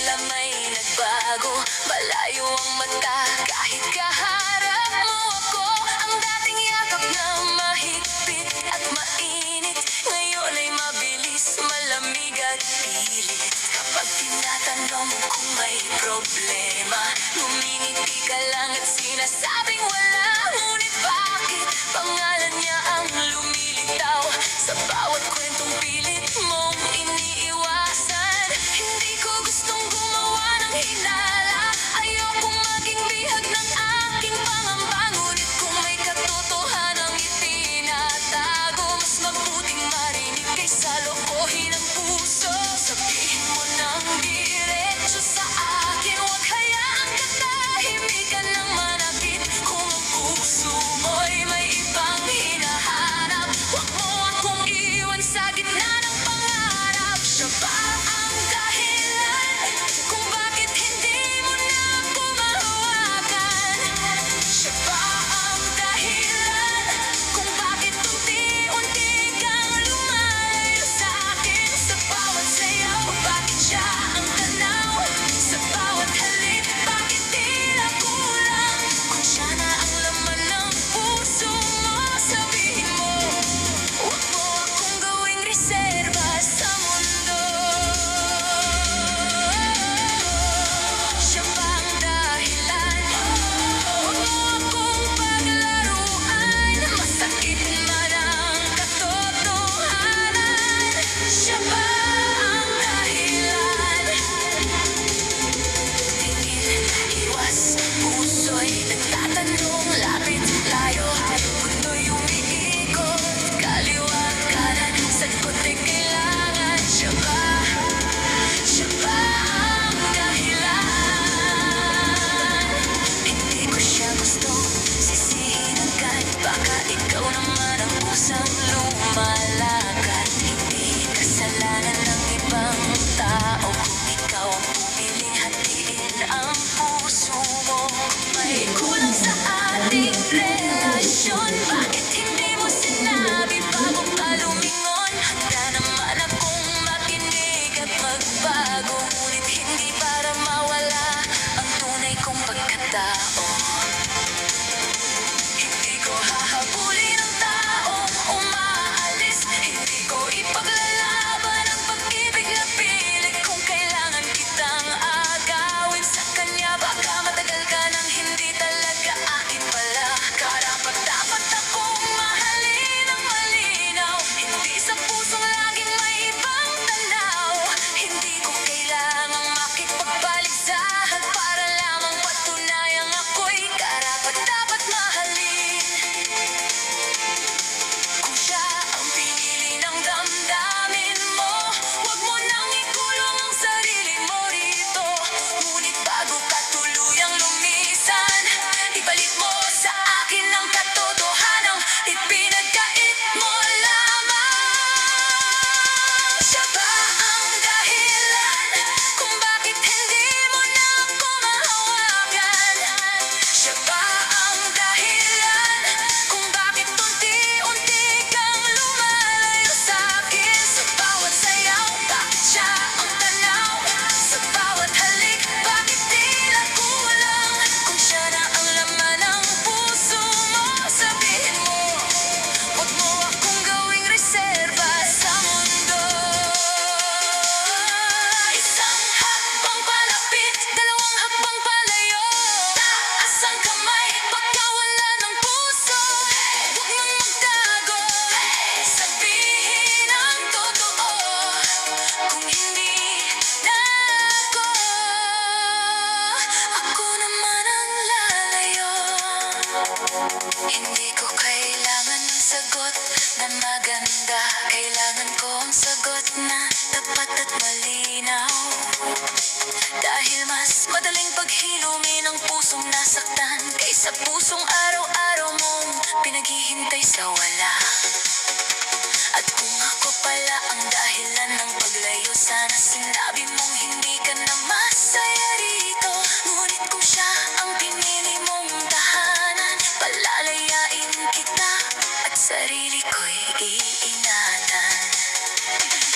tila may nagbago. Malayo ang mata kahit kaharap mo ako. Ang dating yakap na mahigpit at mainit, ngayon ay mabilis, malamig at pilit. Kapag tinatanong kung may problema, ngumingiti ka lang at sinasabing wala. Ngunit bakit pangalan niya ang lumilitaw sa bawat kwentong pilit mong iniiwasan? Hindi ko gustong gumawa ng hinala, ayokong maging bihag ng aking pangamba. Ngunit kung may katotohanang itinatago, mas mabuting marinig kaysa lokohin ang puso. Sabihin mo ng diretso sa akin, huwag hayaan katahimikan ng manakit. Kung ang puso mo'y may ibang hinahanap, huwag mo akong iwan sa gitna ng pangarap. Siya ba ang dahilan kung bakit hindi mo na ako mahawakan? Siya ba ang dahilan kung bakit unti-unti kang lumalayo sa akin? Sa bawat sayaw, bakit siya ang tanaw? Sa bawat halik, bakit tila kulang? Kung siya na ang laman ng puso mo, sabihin mo, huwag mo akong gawing reserba sa mundo. Siya ba ang dahilan? Huwag mo akong paglaruan, masakit man ang katotohanan. Siya ba ang dahilan? Tingin, iwas, puso'y nagtatanong, lapit, layo, mundo'y umiikot, kaliwa, kanan, sagot ay kailangan. Siya ba ang dahilan? Hindi ko siya gustong sisihin agad, baka ikaw naman ang kusang lumalakad. Hindi kasalanan ng ibang tao kung ikaw ang pumiling hatiin ang puso mo. May kulang sa ating relasyon, bakit hindi mo sinabi bago ka lumingon? Handa naman akong makinig at magbago, ngunit hindi para mawala ang tunay kong pagkatao. Hindi ko hahabulin ang taong umaalis, hindi ko ipaglalaban ang pag-ibig na pilit. Kung kailangan kitang agawin sa kanya, baka matagal ka nang hindi talaga akin pala. Karapat-dapat akong mahalin ng malinaw, hindi sa pusong laging may ibang tanaw. Hindi ko kailangang makipagbaligsahan para lamang patunayang ako'y karapat-dapat mahalin. Kung siya ang pinili ng damdamin mo, huwag mo nang ikulong ang sarili mo rito. Ngunit bago ka tuluyang lumisan, ibalik mo sa akin ang katotohanang ipinagkait mo lamang. Siya ba ang dahilan kung bakit hindi mo na ako mahawakan? Siya ba ang dahilan kung bakit unti-unti kang lumalayo sa akin? Sa bawat sayaw, bakit siya ang tanaw? Sa bawat halik, bakit tila kulang? Kung siya na ang laman ng puso mo, sabihin mo, huwag mo akong gawing reserba sa mundo. Isang hakbang palapit, dalawang hakbang palayo. Taas ang kamay, pagkawala ng puso. Huwag mong magtago, sabihin ang totoo. Kung hindi na ako naman ang lalayo. Hindi ko kailangan ng sagot na maganda, kailangan ko ang sagot na tapat at malinaw. Dahil mas madaling paghilumin ang pusong nasaktan kaysa pusong araw-araw mong pinaghihintay sa wala. At kung ako pala ang dahilan ng paglayo, sana sinabi mong hindi ka na masaya rito. Ngunit kung siya ang pinili mong tahanan, palalayain kita at sarili ko'y iingatan.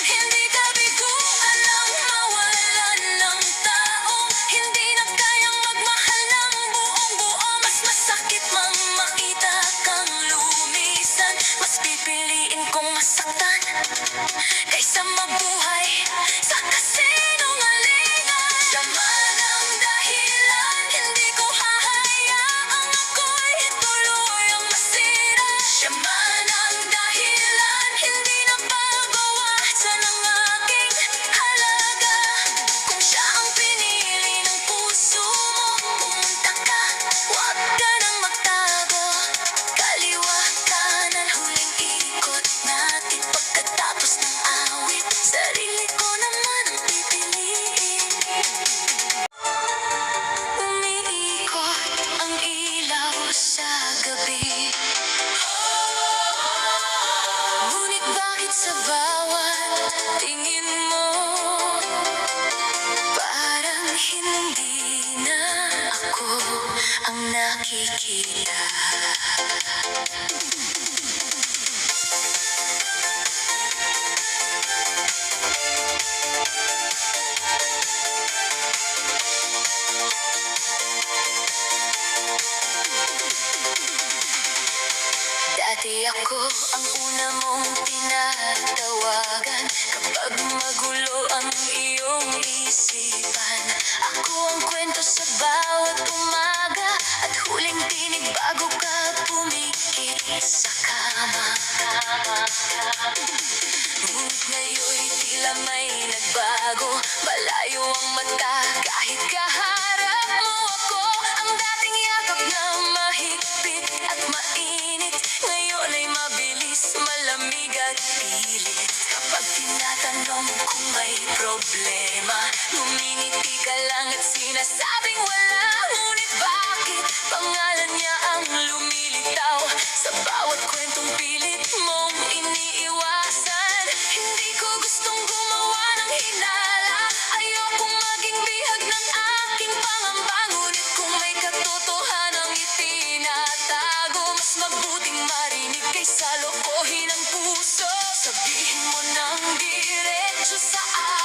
Hindi ka biguan ang mawalan ng tayo. ang nakikita. Dati ako ang una mong tinatawagan kapag magulo ang iyong isipan. Ako ang kwento sa bawat umaga at huling tinig bago ka pumikit sa kama. Ngunit ngayon'y tila may nagbago, malayo ang mata kahit kaharap mo ako. Ang dating yakap na mahigpit at mainit, ngayon ay mabilis, malamig at pilit. Kapag tinatanong kung may problema, ngumingiti ka lang at sinasabing wala. Ngunit bakit pangalan niya ang lumilitaw sa bawat kwentong pilit mong iniiwasan? Hindi ko gustong gumawa ng hinala, ayokong maging bihag ng aking pangamba. Ngunit kung may katotohanang itinatago, mas mabuting marinig kaysa lokohin ang puso. Sabihin mo nang diretso sa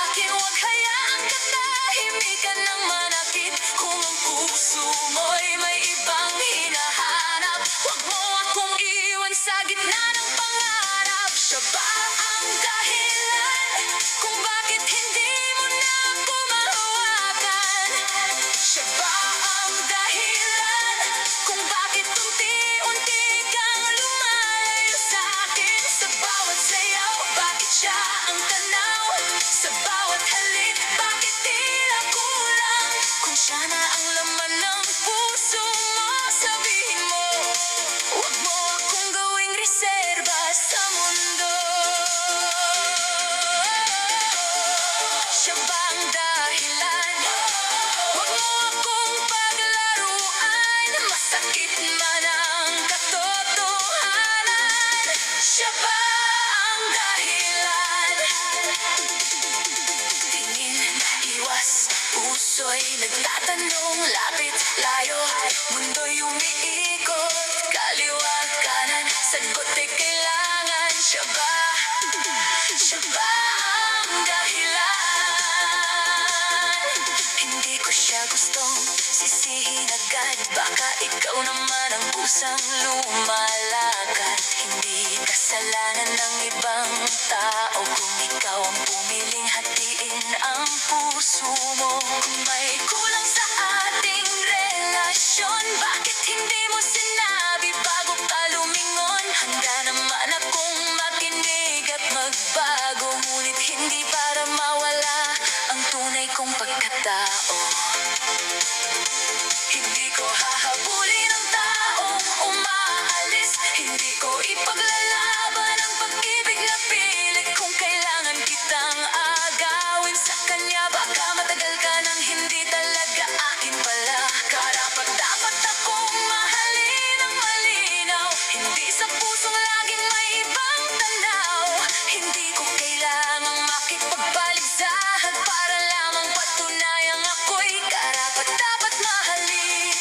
akin, huwag hayaan katahimikan ng manakit. Kung ang puso mo'y may ibang hinahanap, huwag mo akong iwan sa gitna ng pangarap. Siya ba ang dahilan kung bakit hindi mo na ako mahawakan? Siya ba ang dahilan kung bakit unti-unti kang lumalayo sa akin? Sa bawat sayaw, bakit siya ang tanaw? Sa bawat halik, bakit tila kulang? Kung siya na ang laman ng puso mo, sabihin mo, huwag mo akong gawing reserba sa mundo. Siya ba ang dahilan? Huwag mo akong paglaruan, masakit man ang katotohanan. Siya ba ang dahilan? Tingin, iwas, puso'y nagtatanong, lapit, layo, mundo'y umiikot, kaliwa, kanan, sagot ay kailangan. Siya ba ang dahilan? Hindi ko siya gustong sisihin agad, baka ikaw naman ang kusang lumalakad. Hindi kasalanan ng ibang tao kung ikaw ang pumiling hatiin ang puso mo. Kung may kulang sa ating relasyon, bakit hindi mo sinabi bago ka lumingon? Handa naman akong makinig at magbago, ngunit hindi para mawala ang tunay kong pagkatao. Hindi ko hahabulin ang taong umaalis, hindi ko ipaglalaban ang pag-ibig na pilit. Kung kailangan kitang agawin sa kanya, baka matagal ka nang hindi talaga akin pala. Karapat-dapat akong mahalin ng malinaw, hindi sa pusong laging may ibang tanaw. Hindi ko kailangang makipagpaligsahan para lamang patunayang ako'y karapat-dapat mahalin.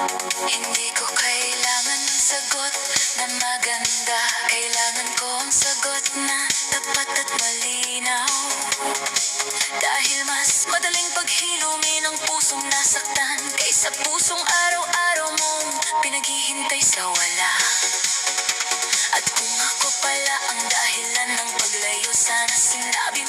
Hindi ko kailangan ng sagot na maganda. Kailangan ko ang sagot na tapat at malinaw. Dahil mas madaling paghilumin ang pusong nasaktan kaysa pusong araw-araw mong pinaghihintay sa wala. At kung ako pala ang dahilan ng paglayo, sana sinabi